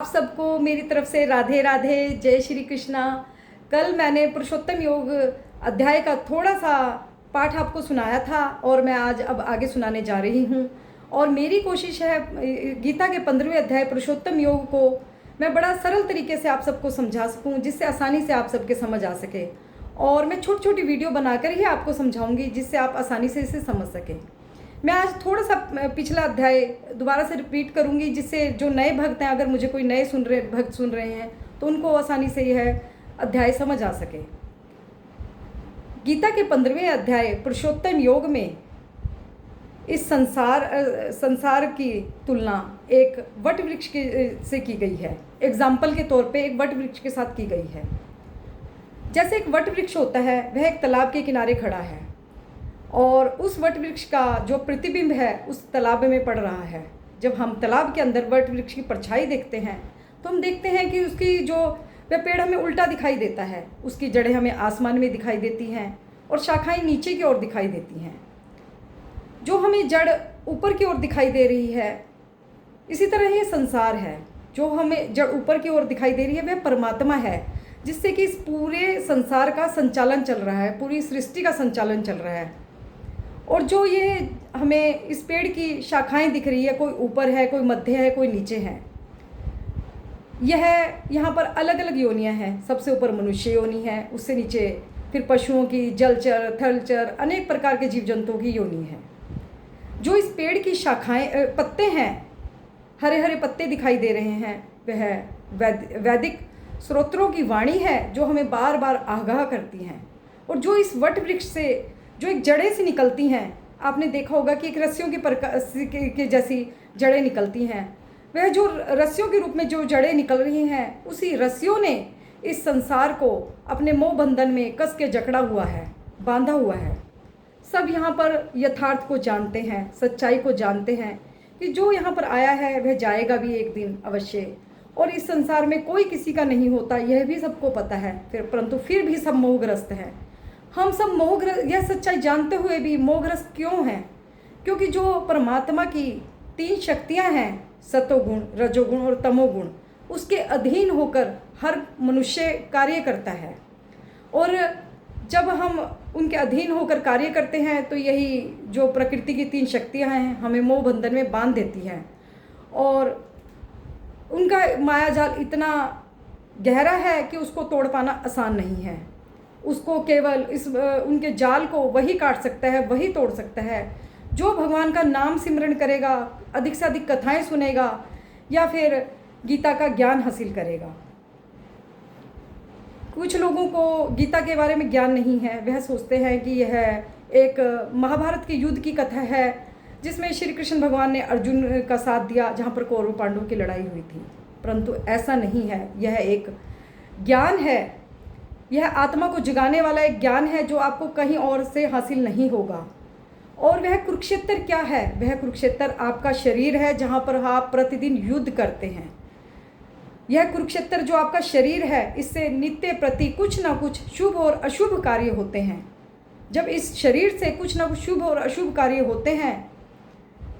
आप सबको मेरी तरफ से राधे राधे, जय श्री कृष्णा। कल मैंने पुरुषोत्तम योग अध्याय का थोड़ा सा पाठ आपको सुनाया था और मैं आज अब आगे सुनाने जा रही हूँ। और मेरी कोशिश है गीता के 15वें अध्याय पुरुषोत्तम योग को मैं बड़ा सरल तरीके से आप सबको समझा सकूँ, जिससे आसानी से आप सबके समझ आ सके। और मैं छोटी छोटी वीडियो बनाकर ही आपको समझाऊँगी, जिससे आप आसानी से इसे समझ सकें। मैं आज थोड़ा सा पिछला अध्याय दोबारा से रिपीट करूंगी, जिससे जो नए भक्त हैं, अगर मुझे कोई नए भक्त सुन रहे हैं तो उनको आसानी से यह अध्याय समझ आ सके। गीता के 15वें अध्याय पुरुषोत्तम योग में इस संसार की तुलना एक वट वृक्ष से की गई है। एग्जाम्पल के तौर पे एक वट वृक्ष के साथ की गई है। जैसे एक वट वृक्ष होता है, वह एक तालाब के किनारे खड़ा है और उस वट वृक्ष का जो प्रतिबिंब है उस तालाब में पड़ रहा है। जब हम तालाब के अंदर वट वृक्ष की परछाई देखते हैं तो हम देखते हैं कि उसकी जो वह पेड़ हमें उल्टा दिखाई देता है, उसकी जड़ें हमें आसमान में दिखाई देती हैं और शाखाएं नीचे की ओर दिखाई देती हैं। जो हमें जड़ ऊपर की ओर दिखाई दे रही है, इसी तरह ये संसार है। जो हमें जड़ ऊपर की ओर दिखाई दे रही है वह परमात्मा है, जिससे कि इस पूरे संसार का संचालन चल रहा है, पूरी सृष्टि का संचालन चल रहा है। और जो ये हमें इस पेड़ की शाखाएं दिख रही है, कोई ऊपर है, कोई मध्य है, कोई नीचे है। यह यहाँ पर अलग अलग योनियाँ हैं। सबसे ऊपर मनुष्य योनि है, उससे नीचे फिर पशुओं की, जलचर, थलचर, अनेक प्रकार के जीव जंतुओं की योनि है। जो इस पेड़ की शाखाएं, पत्ते हैं, हरे हरे पत्ते दिखाई दे रहे हैं, वह वैदिक स्रोत्रों की वाणी है जो हमें बार बार आगाह करती हैं। और जो इस वट वृक्ष से जो एक जड़ें से निकलती हैं, आपने देखा होगा कि एक रस्सियों की जैसी जड़ें निकलती हैं। वह जो रस्सियों के रूप में जो जड़ें निकल रही हैं, उसी रस्सियों ने इस संसार को अपने मोह बंधन में कस के जकड़ा हुआ है, बांधा हुआ है। सब यहाँ पर यथार्थ को जानते हैं, सच्चाई को जानते हैं कि जो यहाँ पर आया है वह जाएगा भी एक दिन अवश्य। और इस संसार में कोई किसी का नहीं होता, यह भी सबको पता है। परंतु फिर भी सब मोहग्रस्त हैं। हम सब मोहग्रस्त, यह सच्चाई जानते हुए भी मोहग्रस्त क्यों हैं? क्योंकि जो परमात्मा की 3 शक्तियां हैं, सतोगुण, रजोगुण और तमोगुण, उसके अधीन होकर हर मनुष्य कार्य करता है। और जब हम उनके अधीन होकर कार्य करते हैं तो यही जो प्रकृति की 3 शक्तियां हैं हमें मोह बंधन में बांध देती हैं। और उनका मायाजाल इतना गहरा है कि उसको तोड़ पाना आसान नहीं है। उसको केवल उनके जाल को वही काट सकता है, वही तोड़ सकता है जो भगवान का नाम सिमरण करेगा, अधिक से अधिक कथाएं सुनेगा या फिर गीता का ज्ञान हासिल करेगा। कुछ लोगों को गीता के बारे में ज्ञान नहीं है। वह सोचते हैं कि यह एक महाभारत के युद्ध की कथा है, जिसमें श्री कृष्ण भगवान ने अर्जुन का साथ दिया, जहाँ पर कौरव पांडवों की लड़ाई हुई थी। परंतु ऐसा नहीं है। यह एक ज्ञान है, यह आत्मा को जगाने वाला एक ज्ञान है जो आपको कहीं और से हासिल नहीं होगा। और वह कुरुक्षेत्र क्या है? वह कुरुक्षेत्र आपका शरीर है, जहाँ पर आप प्रतिदिन युद्ध करते हैं। यह कुरुक्षेत्र जो आपका शरीर है, इससे नित्य प्रति कुछ ना कुछ शुभ और अशुभ कार्य होते हैं। जब इस शरीर से कुछ ना कुछ शुभ और अशुभ कार्य होते हैं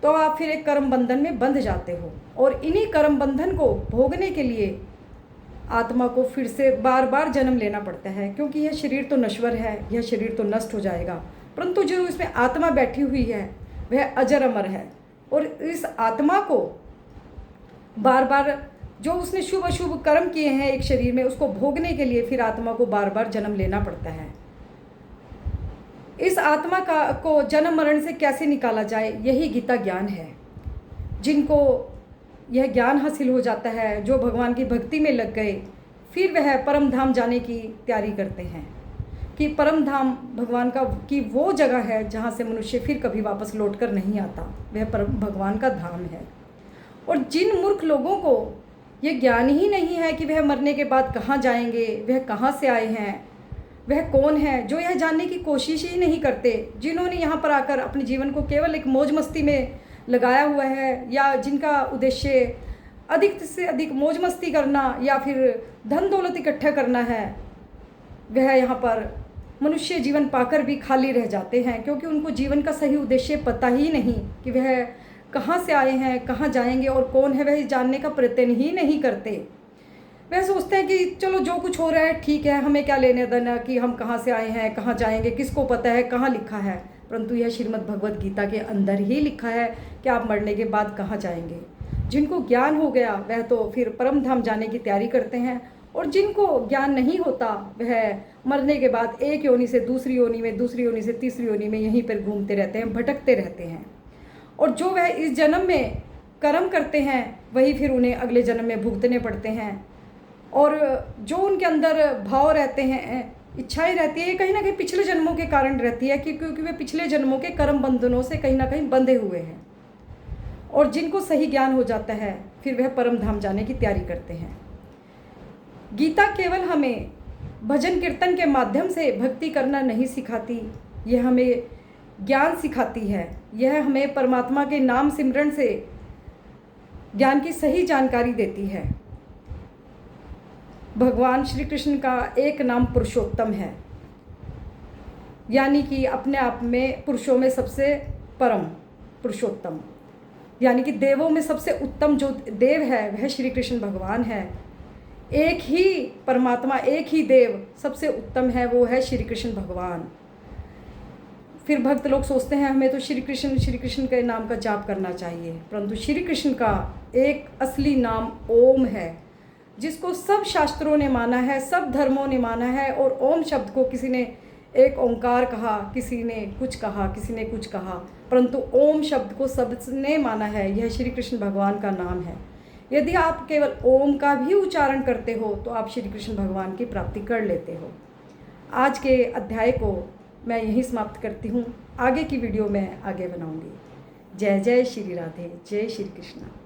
तो आप फिर एक कर्म बंधन में बंध जाते हो। और इन्हीं कर्म बंधन को भोगने के लिए आत्मा को फिर से बार बार जन्म लेना पड़ता है, क्योंकि यह शरीर तो नश्वर है, यह शरीर तो नष्ट हो जाएगा। परंतु जो इसमें आत्मा बैठी हुई है वह अजर अमर है। और इस आत्मा को बार बार जो उसने शुभ अशुभ कर्म किए हैं एक शरीर में, उसको भोगने के लिए फिर आत्मा को बार बार जन्म लेना पड़ता है। इस आत्मा को जन्म मरण से कैसे निकाला जाए, यही गीता ज्ञान है। जिनको यह ज्ञान हासिल हो जाता है, जो भगवान की भक्ति में लग गए, फिर वह परम धाम जाने की तैयारी करते हैं कि परम धाम भगवान की वो जगह है जहाँ से मनुष्य फिर कभी वापस लौटकर नहीं आता। वह परम भगवान का धाम है। और जिन मूर्ख लोगों को यह ज्ञान ही नहीं है कि वह मरने के बाद कहाँ जाएंगे, वह कहाँ से आए हैं, वह कौन है, जो यह जानने की कोशिश ही नहीं करते, जिन्होंने यहाँ पर आकर अपने जीवन को केवल एक मौज मस्ती में लगाया हुआ है, या जिनका उद्देश्य अधिक से अधिक मौज मस्ती करना या फिर धन दौलत इकट्ठा करना है, वह यहाँ पर मनुष्य जीवन पाकर भी खाली रह जाते हैं, क्योंकि उनको जीवन का सही उद्देश्य पता ही नहीं कि वह कहाँ से आए हैं, कहाँ जाएंगे और कौन है वह जानने का प्रयत्न ही नहीं करते। वह सोचते हैं कि चलो जो कुछ हो रहा है ठीक है, हमें क्या लेने देना कि हम कहाँ से आए हैं, कहाँ जाएंगे, किसको पता है, कहाँ लिखा है। परंतु यह श्रीमद् भगवद गीता के अंदर ही लिखा है कि आप मरने के बाद कहाँ जाएंगे। जिनको ज्ञान हो गया वह तो फिर परम धाम जाने की तैयारी करते हैं, और जिनको ज्ञान नहीं होता वह मरने के बाद एक योनि से दूसरी योनि में, दूसरी योनि से तीसरी योनि में यहीं पर घूमते रहते हैं, भटकते रहते हैं। और जो वह इस जन्म में कर्म करते हैं वही फिर उन्हें अगले जन्म में भुगतने पड़ते हैं। और जो उनके अंदर भाव रहते हैं, इच्छाएं रहती है, ये कहीं ना कहीं पिछले जन्मों के कारण रहती है, क्योंकि वे पिछले जन्मों के कर्म बंधनों से कहीं ना कहीं बंधे हुए हैं। और जिनको सही ज्ञान हो जाता है फिर वह परम धाम जाने की तैयारी करते हैं। गीता केवल हमें भजन कीर्तन के माध्यम से भक्ति करना नहीं सिखाती, यह हमें ज्ञान सिखाती है। यह हमें परमात्मा के नाम सिमरन से ज्ञान की सही जानकारी देती है। भगवान श्री कृष्ण का एक नाम पुरुषोत्तम है, यानी कि अपने आप में पुरुषों में सबसे परम पुरुषोत्तम, यानी कि देवों में सबसे उत्तम जो देव है वह श्री कृष्ण भगवान है। एक ही परमात्मा, एक ही देव सबसे उत्तम है, वो है श्री कृष्ण भगवान। फिर भक्त लोग सोचते हैं हमें तो श्री कृष्ण के नाम का जाप करना चाहिए, परंतु श्री कृष्ण का एक असली नाम ओम है, जिसको सब शास्त्रों ने माना है, सब धर्मों ने माना है। और ओम शब्द को किसी ने एक ओंकार कहा, किसी ने कुछ कहा, किसी ने कुछ कहा, परंतु ओम शब्द को सबने माना है, यह श्री कृष्ण भगवान का नाम है। यदि आप केवल ओम का भी उच्चारण करते हो तो आप श्री कृष्ण भगवान की प्राप्ति कर लेते हो। आज के अध्याय को मैं यहीं समाप्त करती हूँ, आगे की वीडियो मैं आगे बनाऊँगी। जय जय श्री राधे, जय श्री कृष्ण।